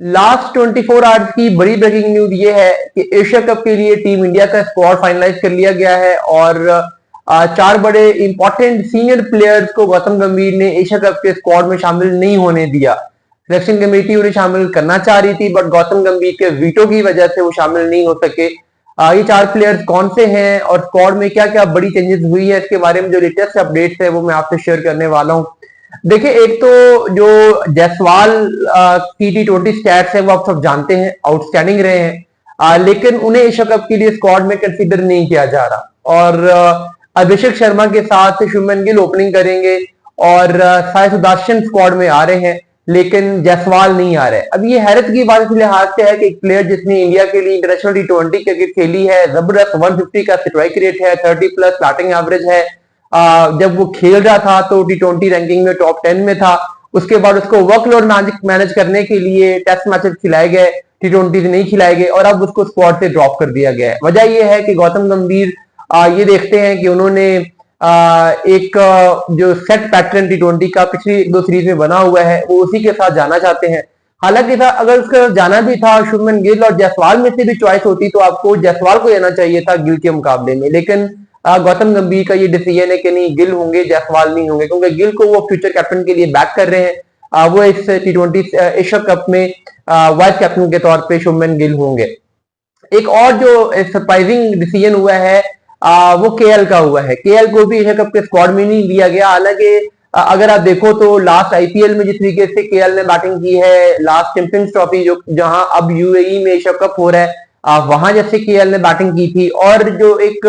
Last 24 hours की बड़ी breaking news ये है कि एशिया कप के लिए टीम इंडिया का स्क्वाड फाइनलाइज कर लिया गया है और चार बड़े इंपॉर्टेंट सीनियर प्लेयर्स को गौतम गंभीर ने एशिया कप के स्क्वाड में शामिल नहीं होने दिया। सिलेक्शन कमेटी उन्हें शामिल करना चाह रही थी, बट गौतम गंभीर के वीटो की वजह से वो शामिल नहीं हो सके। ये चार प्लेयर्स कौन से हैं और स्क्वाड में क्या क्या बड़ी चेंजेस हुई है, इसके बारे में जो लेटेस्ट अपडेट्स है वो मैं आपसे शेयर करने वाला हूँ। देखिए, एक तो जो जायसवाल की T20 स्टैट्स है वो आप सब जानते हैं, आउटस्टैंडिंग रहे हैं, लेकिन उन्हें एशिया कप के लिए स्क्वाड में कंसीडर नहीं किया जा रहा। और अभिषेक शर्मा के साथ शुभमन गिल ओपनिंग करेंगे और साई सुदर्शन स्क्वाड में आ रहे हैं, लेकिन जायसवाल नहीं आ रहे। अब ये हैरत की बात इस लिहाज से है कि एक प्लेयर जिसने इंडिया के लिए इंटरनेशनल T20 क्रिकेट खेली है, जबरदस्त 150 का स्ट्राइक रेट है, 30+ बैटिंग एवरेज है, जब वो खेल रहा था तो T20 रैंकिंग में टॉप 10 में था। उसके बाद उसको वर्कलोड मैनेज करने के लिए टेस्ट मैचेस खिलाए गए, T20 नहीं खिलाए गए और अब उसको स्क्वाड से ड्रॉप कर दिया गया है। वजह यह है कि गौतम गंभीर ये देखते हैं कि उन्होंने एक जो सेट पैटर्न T20 का पिछली 1-2 सीरीज में बना हुआ है वो उसी के साथ जाना चाहते हैं। हालांकि था अगर उसका जाना भी था शुभमन गिल और जायसवाल में से भी चॉइस होती तो आपको जायसवाल को लेना चाहिए था गिल के मुकाबले में, लेकिन गौतम गंभीर का ये डिसीजन है कि नहीं, गिल होंगे जायसवाल नहीं होंगे, क्योंकि गिल को वो फ्यूचर कैप्टन के लिए बैक कर रहे हैं। वो इस T20 एशिया कप में वाइस कैप्टन के तौर पे शुभमन गिल होंगे। एक और जो सरप्राइजिंग डिसीजन हुआ है वो केएल का हुआ है। केएल को भी एशिया कप के स्क्वाड में नहीं लिया गया। हालांकि अगर आप देखो तो लास्ट आईपीएल में जिस तरीके से केएल ने बैटिंग की है, लास्ट चैंपियंस ट्रॉफी जो जहां अब यूएई में एशिया कप हो रहा है, वहां जैसे केएल ने बैटिंग की थी, और जो एक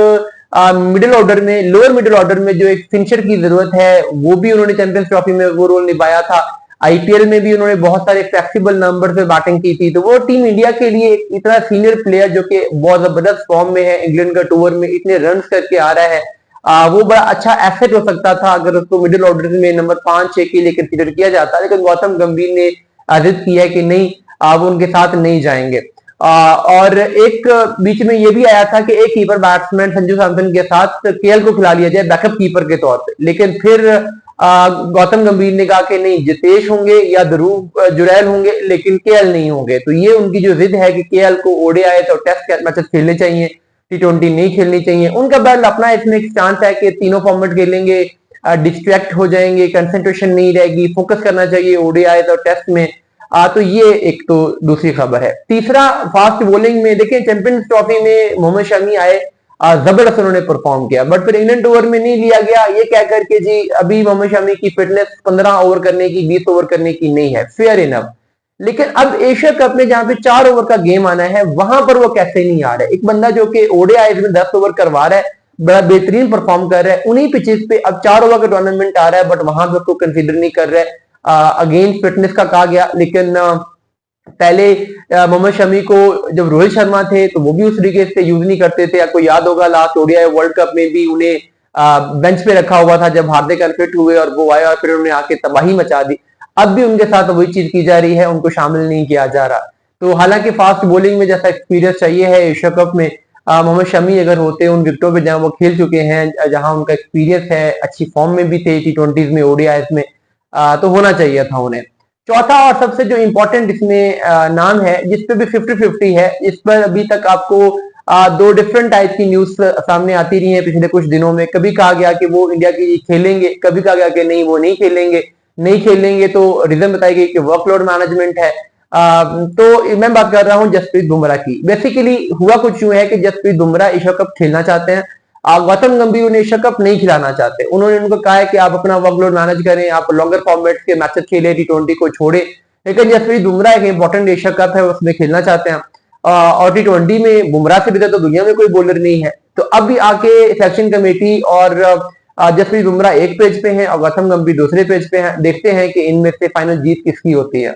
मिडिल ऑर्डर में, लोअर मिडिल ऑर्डर में जो एक फिनिशर की जरूरत है वो भी उन्होंने चैंपियंस ट्रॉफी में वो रोल निभाया था। आईपीएल में भी उन्होंने बहुत सारे फ्लेक्सिबल नंबर पे बैटिंग की थी। तो वो टीम इंडिया के लिए इतना सीनियर प्लेयर जो कि बहुत जबरदस्त फॉर्म में है, इंग्लैंड का टूर में इतने रन करके आ रहा है, वो बड़ा अच्छा एसेट हो सकता था अगर उसको मिडिल ऑर्डर में नंबर 5-6 के लिए कंसीडर किया जाता। लेकिन गौतम गंभीर ने जिद की है कि नहीं, वो उनके साथ नहीं जाएंगे। और एक बीच में ये भी आया था कि एक कीपर बैट्समैन संजू सैमसन के साथ केएल को खिला लिया जाए बैकअप कीपर के तौर पे, लेकिन फिर गौतम गंभीर ने कहा कि नहीं, जितेश होंगे या ध्रुव जुरैल होंगे लेकिन केएल नहीं होंगे। तो ये उनकी जो जिद है कि केएल को ओडीआई तो टेस्ट मैचेस खेलने चाहिए, T20 नहीं खेलनी चाहिए। उनका बैल अपना इसमें एक चांस है कि तीनों फॉर्मेट खेलेंगे, डिस्ट्रैक्ट हो जाएंगे, कंसेंट्रेशन नहीं रहेगी, फोकस करना चाहिए ओडीआई तो टेस्ट में। तो ये एक तो दूसरी खबर है। तीसरा, फास्ट बॉलिंग में देखिए, चैंपियंस ट्रॉफी में मोहम्मद शमी आए, जबरदस्त उन्होंने परफॉर्म किया, बट फिर इंग्लैंड ओवर में नहीं लिया गया, ये कह करके जी अभी मोहम्मद शमी की फिटनेस 15 ओवर करने की, 20 ओवर करने की नहीं है, फेयर इनफ। लेकिन अब एशिया कप में जहां पे 4 ओवर का गेम आना है, वहां पर वो कैसे नहीं आ रहा है। एक बंदा जो कि ओडीआई में 10 ओवर करवा रहा है, बड़ा बेहतरीन परफॉर्म कर रहा है, उन्हीं पिचेस पे अब 4 ओवर का टूर्नामेंट आ रहा है, बट वहां पे उसको कंसीडर नहीं कर रहा है। अगेन फिटनेस का कहा गया, लेकिन पहले मोहम्मद शमी को जब रोहित शर्मा थे तो वो भी उस तरीके से यूज नहीं करते थे। आपको याद होगा लास्ट ओडीआई वर्ल्ड कप में भी उन्हें बेंच पे रखा हुआ था जब हार्दिक अनफिट हुए और वो आए और फिर उन्होंने आके तबाही मचा दी। अब भी उनके साथ वही चीज की जा रही है, उनको शामिल नहीं किया जा रहा। तो हालांकि फास्ट बॉलिंग में जैसा एक्सपीरियंस चाहिए है एशिया कप में, मोहम्मद शमी अगर होते उन विकेटों पे जहां वो खेल चुके हैं, जहां उनका एक्सपीरियंस है, अच्छी फॉर्म में भी थे T20 में, ओडीआई में, तो होना चाहिए था उन्हें। चौथा और सबसे जो इंपॉर्टेंट इसमें नाम है जिसपे भी 50-50 है, इस पर अभी तक आपको 2 डिफरेंट टाइप की न्यूज सामने आती रही है पिछले कुछ दिनों में। कभी कहा गया कि वो इंडिया के लिए खेलेंगे, कभी कहा गया कि नहीं वो नहीं खेलेंगे। नहीं खेलेंगे तो रीजन बताई गई कि वर्कलोड मैनेजमेंट है। तो मैं बात कर रहा हूं जसप्रीत बुमराह की। बेसिकली हुआ कुछ यूं है कि जसप्रीत बुमराह एशिया कप खेलना चाहते हैं, गौतम गंभीर उन्हें एशिया कप नहीं खिलाना चाहते। उन्होंने उनको कहा है कि आप अपना वर्कलोड मैनेज करें, आप लॉन्गर फॉर्मेट के मैचेस खेलें, T20 को छोड़े। लेकिन जसप्रीत बुमराह एक इंपॉर्टेंट एशिया कप है, उसमें खेलना चाहते हैं, और T20 में बुमराह से बेहतर तो दुनिया में कोई बॉलर नहीं है। तो अब भी आके सिलेक्शन कमेटी और जसप्रीत बुमराह एक पेज पे हैं और गौतम गंभीर दूसरे पेज पे हैं। देखते हैं कि इनमें से फाइनल जीत किसकी होती है।